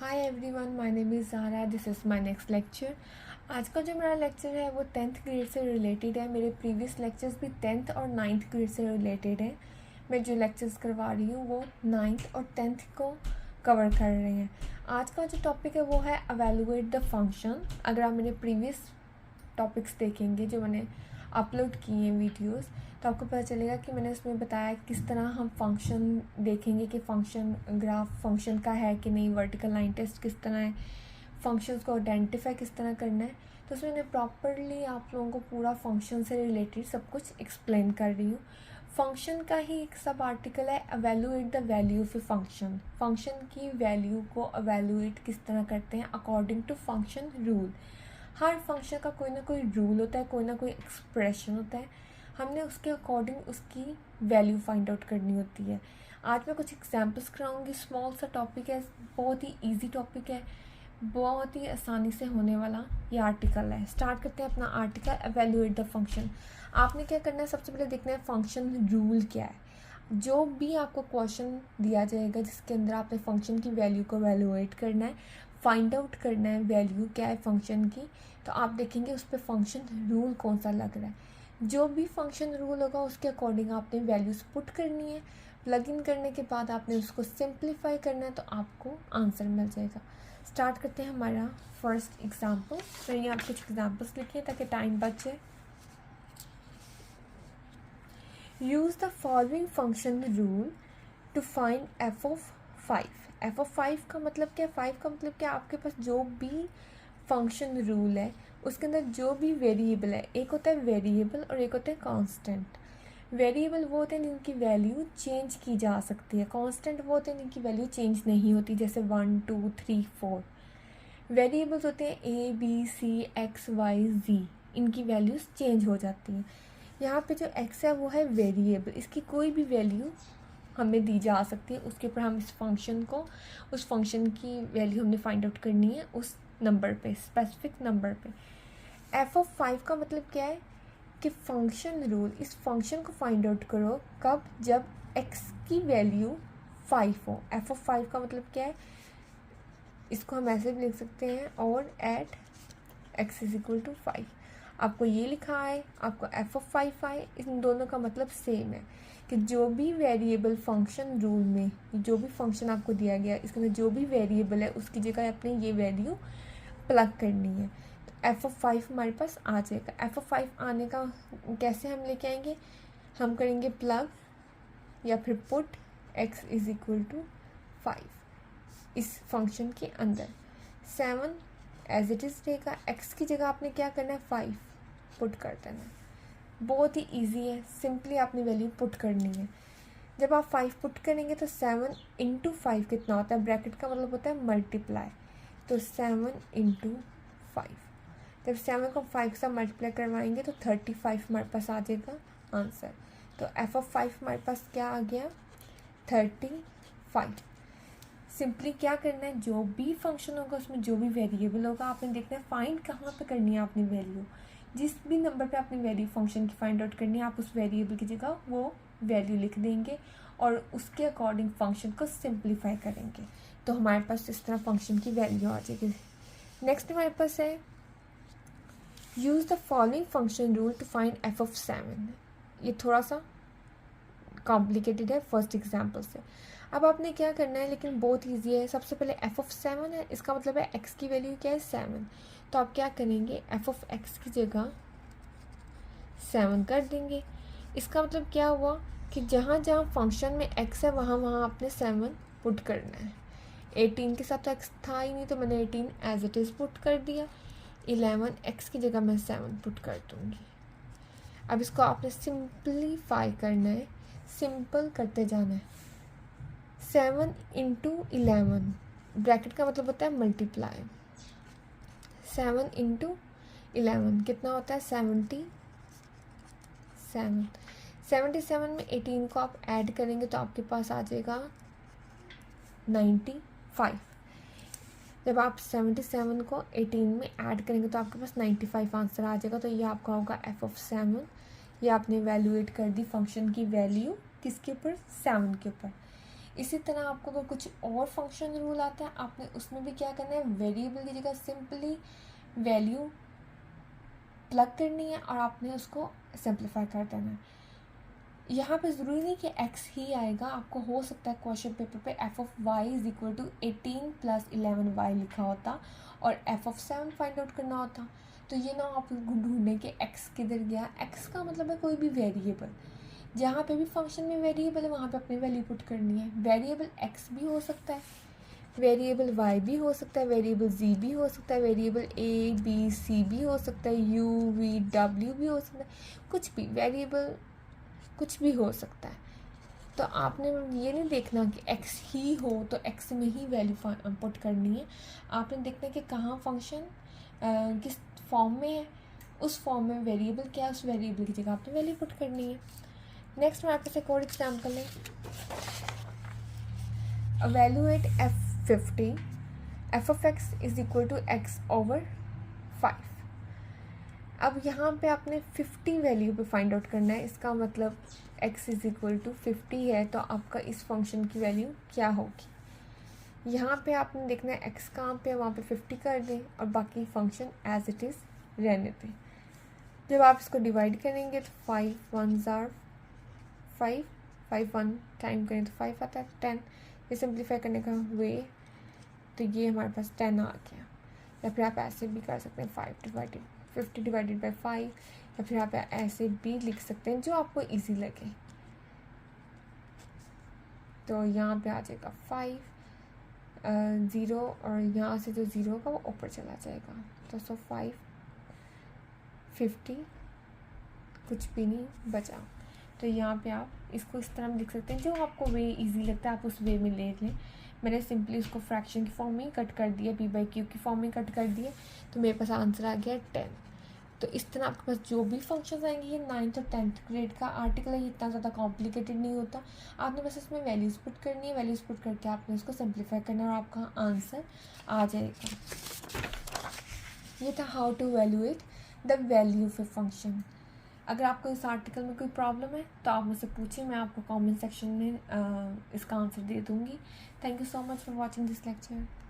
Hi everyone, my name is Zara. This is my next lecture. आज का जो मेरा लेक्चर है वो 10th ग्रेड से रिलेटेड है। मेरे प्रीवियस लेक्चर्स भी 10th और 9th ग्रेड से रिलेटेड है। मैं जो लेक्चर्स करवा रही हूँ वो 9th और 10th को कवर कर रहे हैं। आज का जो टॉपिक है वो है एवेलुएट द फंक्शन। अगर आप मेरे प्रीवियस टॉपिक्स देखेंगे जो मैंने अपलोड किए हैं वीडियोस, तो आपको पता चलेगा कि मैंने उसमें बताया किस तरह हम फंक्शन देखेंगे कि फंक्शन ग्राफ फंक्शन का है कि नहीं, वर्टिकल लाइन टेस्ट किस तरह है, फंक्शंस को आइडेंटिफाई किस तरह करना है। तो उसमें मैंने प्रॉपरली आप लोगों को पूरा फंक्शन से रिलेटेड सब कुछ एक्सप्लेन कर रही हूँ। फंक्शन का ही एक सब आर्टिकल है evaluate the value of a function. Function की वैल्यू को एवेलुएट किस तरह करते हैं अकॉर्डिंग टू फंक्शन रूल। हर फंक्शन का कोई ना कोई रूल होता है, कोई ना कोई एक्सप्रेशन होता है, हमने उसके अकॉर्डिंग उसकी वैल्यू फाइंड आउट करनी होती है। आज मैं कुछ एग्जांपल्स कराऊंगी। स्मॉल सा टॉपिक है, बहुत ही इजी टॉपिक है, बहुत ही आसानी से होने वाला ये आर्टिकल है। स्टार्ट करते हैं अपना आर्टिकल एवेलुएट द फंक्शन। आपने क्या करना है, सबसे पहले देखना है फंक्शन रूल क्या है। जो भी आपको क्वेश्चन दिया जाएगा जिसके अंदर आपने फंक्शन की वैल्यू को एवेलुएट करना है, फाइंड आउट करना है वैल्यू क्या है फंक्शन की, तो आप देखेंगे उस पर फंक्शन रूल कौन सा लग रहा है। जो भी फंक्शन रूल होगा उसके अकॉर्डिंग आपने वैल्यूज पुट करनी है। प्लग इन करने के बाद आपने उसको सिंप्लीफाई करना है तो आपको आंसर मिल जाएगा। स्टार्ट करते हैं हमारा फर्स्ट एग्जाम्पल। मैंने यहाँ कुछ एग्जाम्पल्स लिखे हैं ताकि टाइम बच जाए। Use the following function rule to find F of 5। F of 5 का मतलब क्या है? 5 का मतलब क्या? आपके पास जो भी फंक्शन रूल है उसके अंदर जो भी वेरिएबल है, एक होता है वेरिएबल और एक होता है कांस्टेंट। वेरिएबल वो होते हैं जिनकी वैल्यू चेंज की जा सकती है, कांस्टेंट वो होते हैं जिनकी वैल्यू चेंज नहीं होती, जैसे 1 2 3 4। वेरिएबल्स होते हैं a b c x y z, इनकी वैल्यूज़ चेंज हो जाती हैं। यहाँ पे जो एक्स है वो है वेरिएबल, इसकी कोई भी वैल्यू हमें दी जा सकती है, उसके ऊपर हम इस फंक्शन को, उस फंक्शन की वैल्यू हमने फाइंड आउट करनी है उस नंबर पे, स्पेसिफिक नंबर पे। एफ ऑफ 5 का मतलब क्या है कि फंक्शन रूल, इस फंक्शन को फाइंड आउट करो कब, जब एक्स की वैल्यू 5 हो। एफ ऑफ 5 का मतलब क्या है, इसको हम ऐसे भी लिख सकते हैं और at X is equal to 5। आपको ये लिखा है, आपको एफ ऑफ 5 आए, इन दोनों का मतलब सेम है कि जो भी वेरिएबल फंक्शन रूल में, जो भी फंक्शन आपको दिया गया इसके अंदर जो भी वेरिएबल है उसकी जगह अपने ये वैल्यू प्लग करनी है। तो एफ ऑफ 5 हमारे पास आ जाएगा। एफ ऑफ 5 आने का कैसे हम लेके आएंगे, हम करेंगे प्लग या फिर put X is equal to 5 इस फंक्शन के अंदर। 7 एज इट इज़ रहेगा, एक्स की जगह आपने क्या करना है 5 पुट कर देना है। बहुत ही इजी है, सिंपली आपने वैल्यू पुट करनी है। जब आप 5 पुट करेंगे तो 7 इंटू 5 कितना होता है, ब्रैकेट का मतलब होता है मल्टीप्लाई, तो 7 इंटू 5। जब 7 को 5 से मल्टीप्लाई करवाएंगे तो 35 हमारे पास आ जाएगा आंसर। तो एफ ऑफ 5 हमारे पास क्या आ गया, 35। सिंपली क्या करना है, जो भी फंक्शन होगा उसमें जो भी वेरिएबल होगा आपने देखना है फाइंड कहाँ पे करनी है आपने वैल्यू। जिस भी नंबर पे आपने वैल्यू फंक्शन की फाइंड आउट करनी है, आप उस वेरिएबल की जगह वो वैल्यू लिख देंगे और उसके अकॉर्डिंग फंक्शन को सिंप्लीफाई करेंगे, तो हमारे पास इस तरह फंक्शन की वैल्यू आ जाएगी। नेक्स्ट हमारे पास है use the following function rule to find F of 7। ये थोड़ा सा कॉम्प्लिकेटेड है फर्स्ट एग्जाम्पल से। अब आपने क्या करना है, लेकिन बहुत ईजी है। सबसे पहले एफ ऑफ 7 है, इसका मतलब है एक्स की वैल्यू क्या है 7, तो आप क्या करेंगे एफ ऑफ एक्स की जगह 7 कर देंगे। इसका मतलब क्या हुआ कि जहाँ जहाँ फंक्शन में एक्स है वहाँ वहाँ आपने 7 पुट करना है। 18 के साथ तो एक्स था ही नहीं तो मैंने 18 एज इट इज़ पुट कर दिया। 11 एक्स की जगह मैं 7 पुट कर दूँगी। अब इसको आपने सिंप्लीफाई करना है, सिंपल करते जाना है। 7 इंटू 11, ब्रैकेट का मतलब होता है मल्टीप्लाई। 7 इंटू 11 कितना होता है 77। 77 में 18 को आप ऐड करेंगे तो आपके पास आ जाएगा 95। जब आप 77 को 18 में ऐड करेंगे तो आपके पास 95 आंसर आ जाएगा। तो ये आपका होगा एफ ऑफ 7। ये आपने वैल्यूएट कर दी फंक्शन की वैल्यू किसके ऊपर, 7 के ऊपर। इसी तरह आपको अगर कुछ और फंक्शन रूल आता है, आपने उसमें भी क्या करना है, वेरिएबल की जगह सिंपली वैल्यू प्लग करनी है और आपने उसको सिंप्लीफाई कर देना है। यहाँ पे ज़रूरी नहीं कि x ही आएगा, आपको हो सकता है क्वेश्चन पेपर पे f(y) is equal to 18 + 11y लिखा होता और f(7) फाइंड आउट करना होता। तो ये ना आप ढूंढने के x किधर गया। x का मतलब है कोई भी वेरिएबल, जहाँ पे भी फंक्शन में वेरिएबल है वहाँ पे अपनी वैल्यू पुट करनी है। वेरिएबल x भी हो सकता है, वेरिएबल y भी हो सकता है, वेरिएबल z भी हो सकता है, वेरिएबल a b c भी हो सकता है, u v w भी हो सकता है, कुछ भी वेरिएबल कुछ भी हो सकता है। तो आपने ये नहीं देखना कि x ही हो तो x में ही वैल्यू पुट करनी है। आपने देखना है कि कहाँ फंक्शन किस फॉर्म में है, उस फॉर्म में वेरिएबल क्या है, उस वेरिएबल की जगह आपने वैल्यू पुट करनी है। नेक्स्ट में आपके एक और एग्जाम्पल है, evaluate f50 f(x) is equal to x/5। अब यहाँ पे आपने 50 वैल्यू पे फाइंड आउट करना है। इसका मतलब x इज इक्वल टू 50 है तो आपका इस फंक्शन की वैल्यू क्या होगी। यहाँ पे आपने देखना है x कहाँ पे है, वहाँ पे 50 कर दें और बाकी फंक्शन एज इट इज़ रहने दें। जब आप इसको डिवाइड करेंगे तो 5 1s are 5, 5 1 टाइम करें तो 5 आता है, 10। ये सिंप्लीफाई करने का वे, तो ये हमारे पास 10 आ गया। या फिर आप ऐसे भी कर सकते हैं 50 डिवाइडेड बाई 5, या फिर आप ऐसे भी लिख सकते हैं जो आपको इजी लगे। तो यहाँ पे आ जाएगा 5 0 और यहाँ से जो 0 होगा वो ऊपर चला जाएगा। तो 5 50 कुछ भी नहीं बचा। तो यहाँ पे आप इसको इस तरह लिख सकते हैं, जो आपको वे इजी लगता है आप उस वे में ले लें। मैंने सिंपली उसको फ्रैक्शन की फॉर्म में कट कर दिया, p/q की फॉर्म में कट कर दिए, तो मेरे पास आंसर आ गया 10। तो इस तरह आपके पास जो भी फंक्शंस आएंगे, ये 9th और 10th ग्रेड का आर्टिकल है, इतना ज़्यादा कॉम्प्लिकेटेड नहीं होता। आपने बस इसमें वैल्यूज़ पुट करनी है, वैल्यूज़ पुट करके आपने इसको सिंप्लीफाई करना है और आपका आंसर आ जाएगा। ये था how to evaluate the value of a function. अगर आपको इस आर्टिकल में कोई प्रॉब्लम है तो आप मुझसे पूछिए, मैं आपको कमेंट सेक्शन में इसका आंसर दे दूँगी। Thank you so much for watching this lecture.